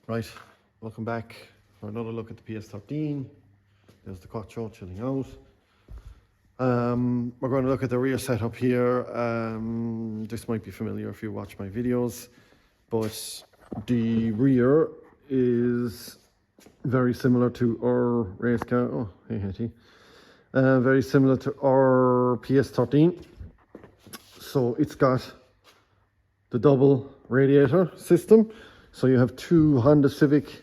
Right, welcome back for another look at the PS13. There's the Quattro chilling out. We're going to look at the rear setup here. This might be familiar if you watch my videos, but the rear is very similar to our race car. Oh, hey Hetty. Very similar to our PS13. So it's got the double radiator system. So you have two Honda Civic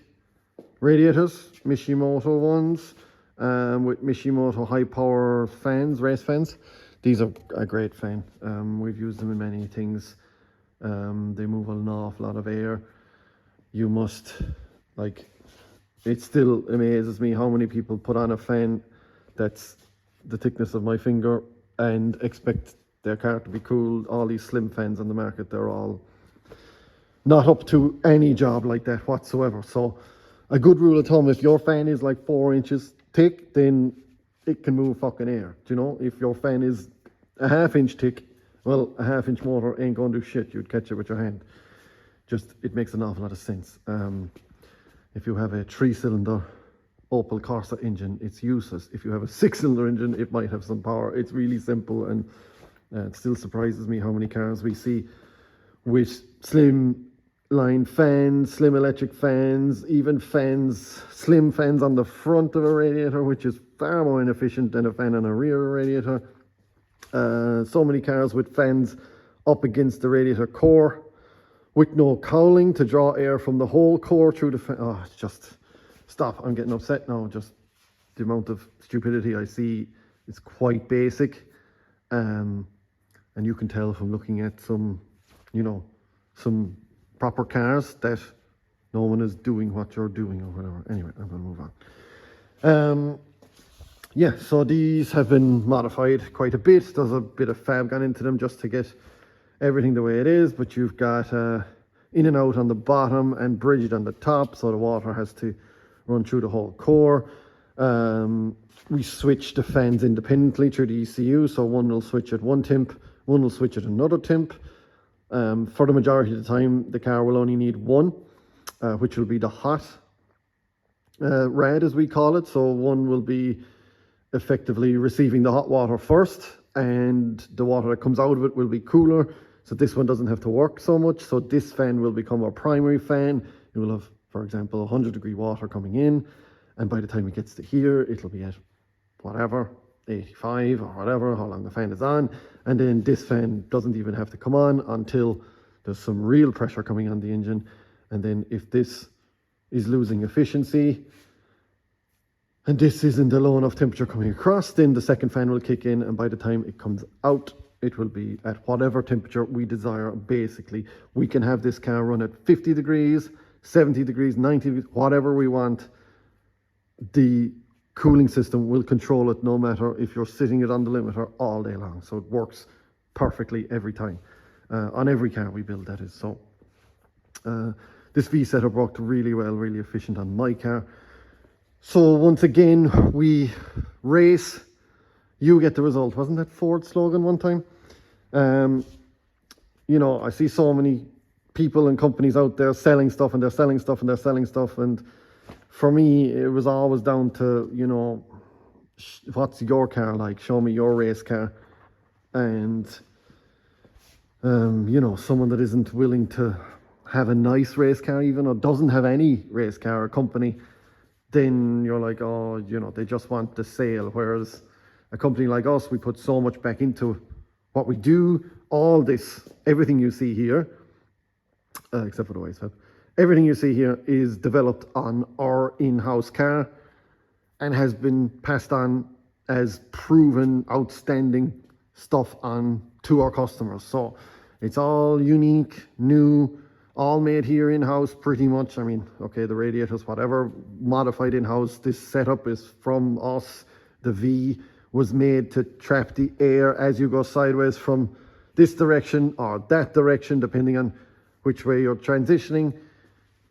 radiators, Mishimoto ones, with Mishimoto high power fans, race fans. These are a great fan. We've used them in many things. They move an awful lot of air. You must, it still amazes me how many people put on a fan that's the thickness of my finger and expect their car to be cooled. All these slim fans on the market, they're all not up to any job like that whatsoever. So a good rule of thumb, if your fan is like 4 inches thick, then it can move fucking air. Do you know? If your fan is a ½ inch thick, well, a ½ inch motor ain't gonna do shit. You'd catch it with your hand. Just, it makes an awful lot of sense. If you have a 3-cylinder Opel Corsa engine, it's useless. If you have a 6-cylinder engine, it might have some power. It's really simple, and it still surprises me how many cars we see with slim line fans, slim electric fans, even fans, slim fans on the front of a radiator, which is far more inefficient than a fan on a rear radiator. So many cars with fans up against the radiator core with no cowling to draw air from the whole core through the fan. Oh, it's just, stop, I'm getting upset now. Just the amount of stupidity I see is quite basic. And you can tell from looking at some some proper cars that no one is doing what you're doing or whatever. Anyway, I'm going to move on. Yeah, so these have been modified quite a bit. There's a bit of fab gone into them just to get everything the way it is, but you've got in and out on the bottom and bridged on the top, so the water has to run through the whole core. We switch the fans independently through the ECU, so one will switch at one temp, one will switch at another temp. For the majority of the time, the car will only need one, which will be the hot rad, as we call it. So one will be effectively receiving the hot water first, and the water that comes out of it will be cooler. So this one doesn't have to work so much. So this fan will become our primary fan. It will have, for example, 100-degree water coming in. And by the time it gets to here, it'll be at whatever, 85 or whatever, how long the fan is on. And then this fan doesn't even have to come on until there's some real pressure coming on the engine. And then if this is losing efficiency and this isn't a low enough temperature coming across, then the second fan will kick in, and by the time it comes out, it will be at whatever temperature we desire. Basically, we can have this car run at 50 degrees, 70 degrees, 90 degrees, whatever we want. The cooling system will control it no matter if you're sitting it on the limiter all day long. So it works perfectly every time, on every car we build, that is. So this V setup worked really well, really efficient on my car. So once again, we race, you get the result. Wasn't that Ford slogan one time? I see so many people and companies out there selling stuff, and they're selling stuff, and they're selling stuff, and for me, it was always down to, what's your car like? Show me your race car. And, someone that isn't willing to have a nice race car even, or doesn't have any race car or company, then you're like, oh, they just want the sale. Whereas a company like us, we put so much back into what we do. All this, everything you see here, except for the waste fab, everything you see here is developed on our in-house car and has been passed on as proven, outstanding stuff on to our customers. So it's all unique, new, all made here in-house pretty much. I mean, okay, the radiators, whatever, modified in-house. This setup is from us. The V was made to trap the air as you go sideways from this direction or that direction, depending on which way you're transitioning.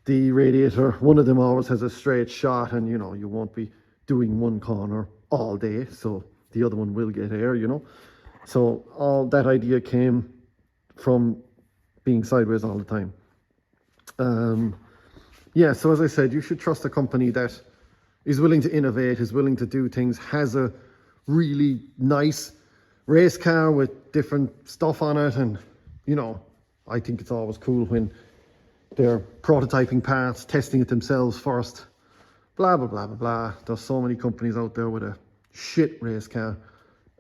The radiator, one of them always has a straight shot, and you won't be doing one corner all day, so the other one will get air, So all that idea came from being sideways all the time. yeah, so as I said, you should trust a company that is willing to innovate, is willing to do things, has a really nice race car with different stuff on it. And, you know, I think it's always cool when they're prototyping parts, testing it themselves first, blah, blah, blah, blah, blah. There's so many companies out there with a shit race car,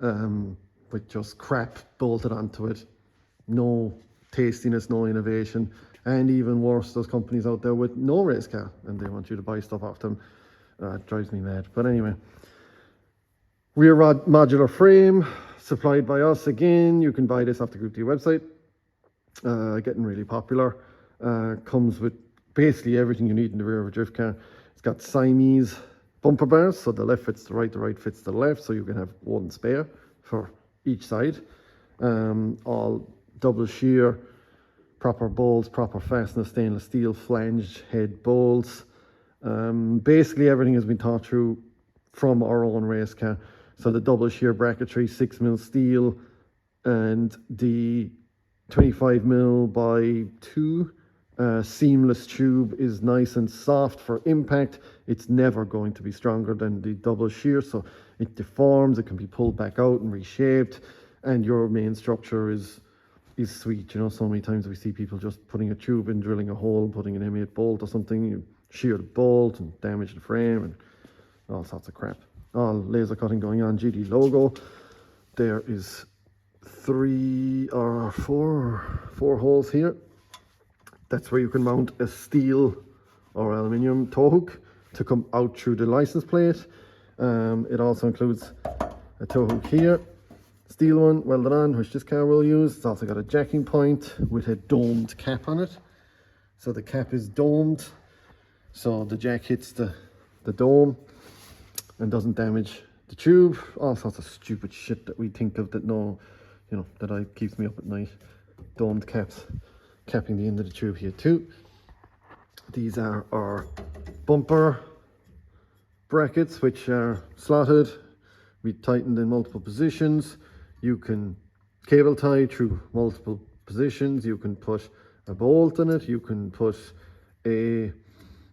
with just crap bolted onto it. No tastiness, no innovation. And even worse, there's companies out there with no race car and they want you to buy stuff off them. It drives me mad. But anyway, rear rod modular frame supplied by us again. You can buy this off the Group D website. Getting really popular. Comes with basically everything you need in the rear of a drift car. It's got Siamese bumper bars, so the left fits the right fits the left, so you can have one spare for each side. All double shear, proper bolts, proper fasteners, stainless steel flange head bolts. Basically everything has been thought through from our own race car. So the double shear bracketry, 6mm steel, and the 25mm by 2 seamless tube is nice and soft for impact. It's never going to be stronger than the double shear, so it deforms, it can be pulled back out and reshaped, and your main structure is sweet. You know, so many times we see people just putting a tube in, drilling a hole, putting an M8 bolt or something, you shear the bolt and damage the frame and all sorts of crap. All laser cutting going on. GD logo. There is 3 or 4 holes here. That's where you can mount a steel or aluminium tow hook to come out through the license plate. It also includes a tow hook here, steel one welded on, which this car will use. It's also got a jacking point with a domed cap on it. So the cap is domed, so the jack hits the dome and doesn't damage the tube. All sorts of stupid shit that we think of that that keeps me up at night. Domed caps, capping the end of the tube here too. These are our bumper brackets, which are slotted. We tightened in multiple positions. You can cable tie through multiple positions. You can put a bolt in it. You can put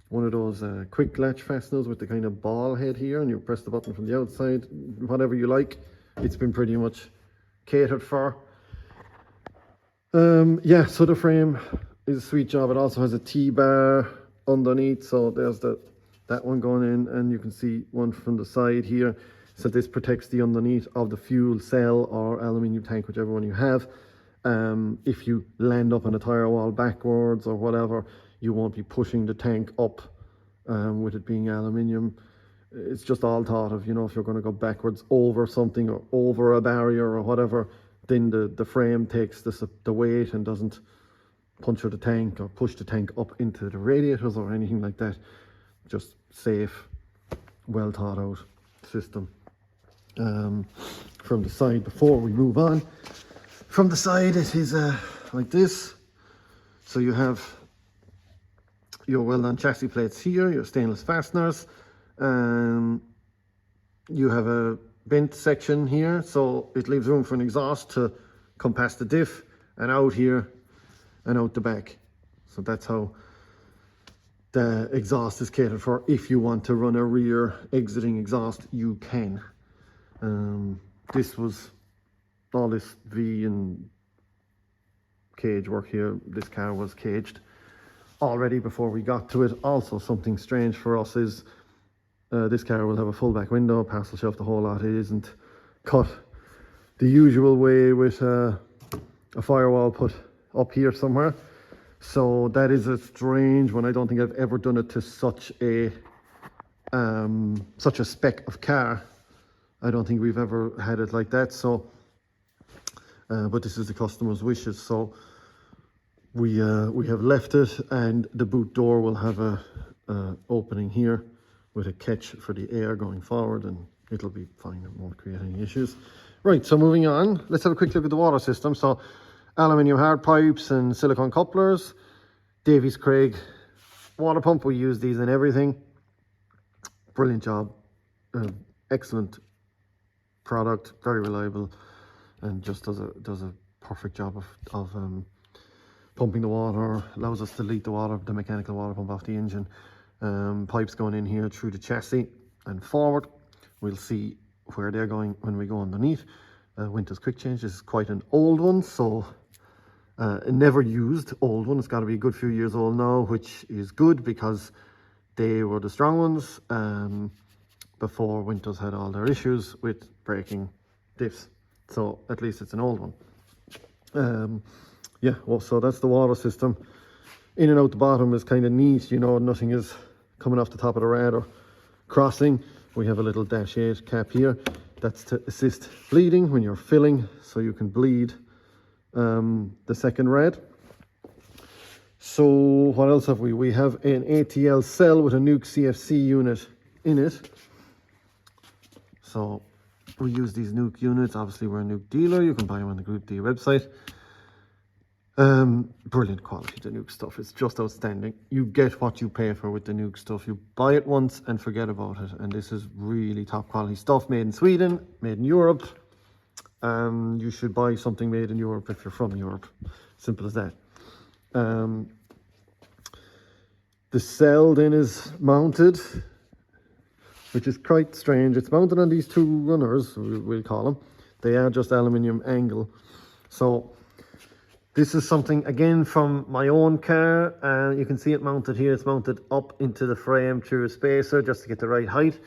one of those quick latch fasteners with the kind of ball head here, and you press the button from the outside, whatever you like. It's been pretty much catered for. Yeah, so the frame is a sweet job. It also has a T-bar underneath, so there's that one going in, and you can see one from the side here. So this protects the underneath of the fuel cell or aluminium tank, whichever one you have. If you land up on a tire wall backwards or whatever, you won't be pushing the tank up with it being aluminium. It's just all thought of, if you're going to go backwards over something or over a barrier or whatever, then the frame takes the weight and doesn't puncture the tank or push the tank up into the radiators or anything like that. Just safe, well thought out system. From the side, before we move on, from the side it is like this. So you have your well-done chassis plates here, your stainless fasteners. You have a vent section here, so it leaves room for an exhaust to come past the diff and out here and out the back. So that's how the exhaust is catered for. If you want to run a rear exiting exhaust, you can. This was all this V and cage work here. This car was caged already before we got to it. Also, something strange for us is this car will have a full back window, parcel shelf, the whole lot. It isn't cut the usual way with a firewall put up here somewhere. So that is a strange one. I don't think I've ever done it to such a spec of car. I don't think we've ever had it like that. So, but this is the customer's wishes. So we have left it, and the boot door will have a opening here with a catch for the air going forward, and it'll be fine. It won't create any issues. Right, so moving on, let's have a quick look at the water system. So aluminium hard pipes and silicone couplers, Davies Craig water pump. We use these in everything. Brilliant job, excellent product, very reliable, and just does a perfect job of pumping the water, allows us to leak the water, the mechanical water pump off the engine. Pipes going in here through the chassis and forward. We'll see where they're going when we go underneath. Winter's quick change. This is quite an old one, so never used old one. It's got to be a good few years old now, which is good because they were the strong ones before Winters had all their issues with breaking diffs. So at least it's an old one. Yeah, well, so that's the water system. In and out the bottom is kind of neat, you know, nothing is coming off the top of the rad or crossing. We have a little -8 cap here. That's to assist bleeding when you're filling, so you can bleed the second rad. So what else have we? We have an ATL cell with a Nuke CFC unit in it. So we use these Nuke units. Obviously we're a Nuke dealer. You can buy them on the Group D website. Brilliant quality, the Nuke stuff. It's just outstanding. You get what you pay for with the Nuke stuff. You buy it once and forget about it. And this is really top quality stuff, made in Sweden, made in Europe. You should buy something made in Europe if you're from Europe. Simple as that. The cell then is mounted, which is quite strange. It's mounted on these two runners, we'll call them. They are just aluminium angle. So this is something, again, from my own car. You can see it mounted here. It's mounted up into the frame through a spacer just to get the right height.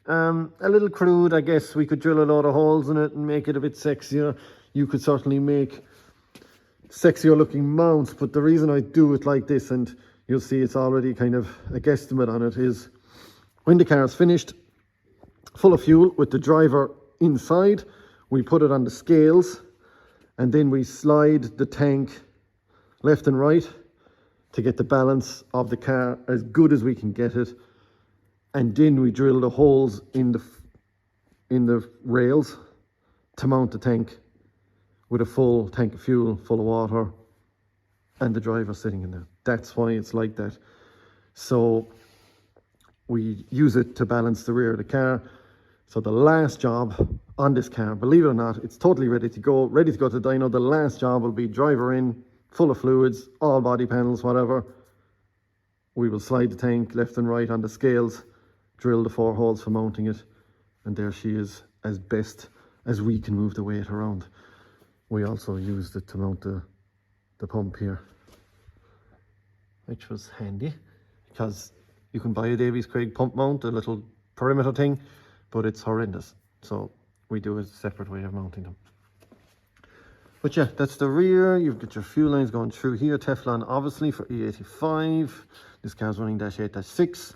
A little crude, I guess. We could drill a lot of holes in it and make it a bit sexier. You could certainly make sexier looking mounts, but the reason I do it like this, and you'll see it's already kind of a guesstimate on it, is when the car is finished, full of fuel with the driver inside, we put it on the scales, and then we slide the tank left and right to get the balance of the car as good as we can get it. And then we drill the holes in the rails to mount the tank with a full tank of fuel, full of water, and the driver sitting in there. That's why it's like that. So we use it to balance the rear of the car. So the last job on this car, believe it or not, it's totally ready to go to dyno. The last job will be driver in, full of fluids, all body panels, whatever. We will slide the tank left and right on the scales, drill the 4 holes for mounting it, and there she is, as best as we can move the weight around. We also used it to mount the pump here, which was handy because you can buy a Davies Craig pump mount, a little perimeter thing, but it's horrendous. So we do a separate way of mounting them. But yeah, that's the rear. You've got your fuel lines going through here. Teflon, obviously, for E85. This car's running -8-6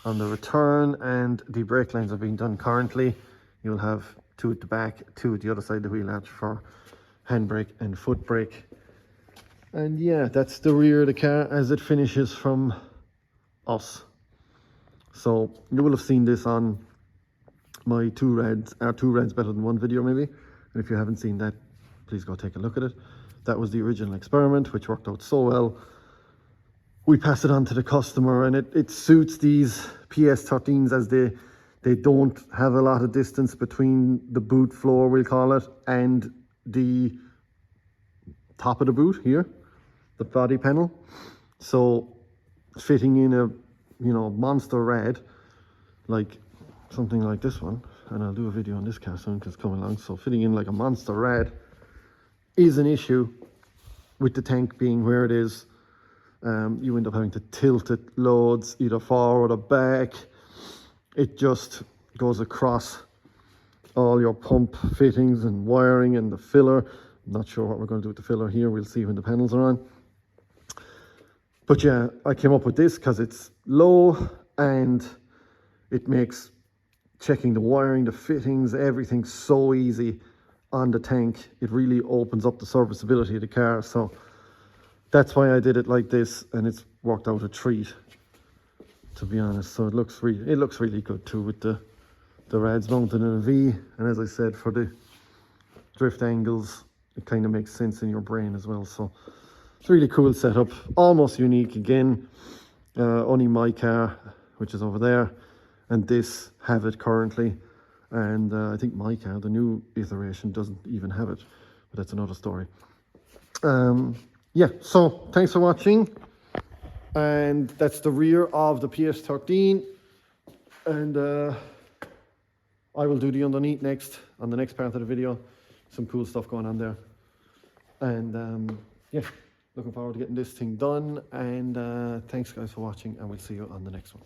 on the return, and the brake lines are being done currently. You'll have 2 at the back, 2 at the other side of the wheel arch for handbrake and foot brake. And yeah, that's the rear of the car as it finishes from us. So you will have seen this on my 2 rads, our 2 rads better than 1 video maybe. And if you haven't seen that, please go take a look at it. That was the original experiment, which worked out so well. We pass it on to the customer, and it suits these PS13s as they don't have a lot of distance between the boot floor, we'll call it, and the top of the boot here, the body panel. So fitting in a, you know, monster rad, like something like this one, and I'll do a video on this car soon because it's coming along. So fitting in like a monster rad is an issue with the tank being where it is. You end up having to tilt it loads either forward or back. It just goes across all your pump fittings and wiring and the filler. I'm not sure what we're going to do with the filler here. We'll see when the panels are on. But yeah, I came up with this because it's low and it makes checking the wiring, the fittings, everything so easy on the tank. It really opens up the serviceability of the car. So that's why I did it like this, and it's worked out a treat, to be honest. So it looks really good too with the rads mounted in a V, and as I said, for the drift angles, it kind of makes sense in your brain as well. So it's a really cool setup, almost unique again. Only my car, which is over there, and this have it currently, and I think my car, the new iteration, doesn't even have it, but that's another story. yeah, so thanks for watching. And that's the rear of the PS13. And I will do the underneath next, on the next part of the video. Some cool stuff going on there. And yeah, looking forward to getting this thing done. And thanks guys for watching, and we'll see you on the next one.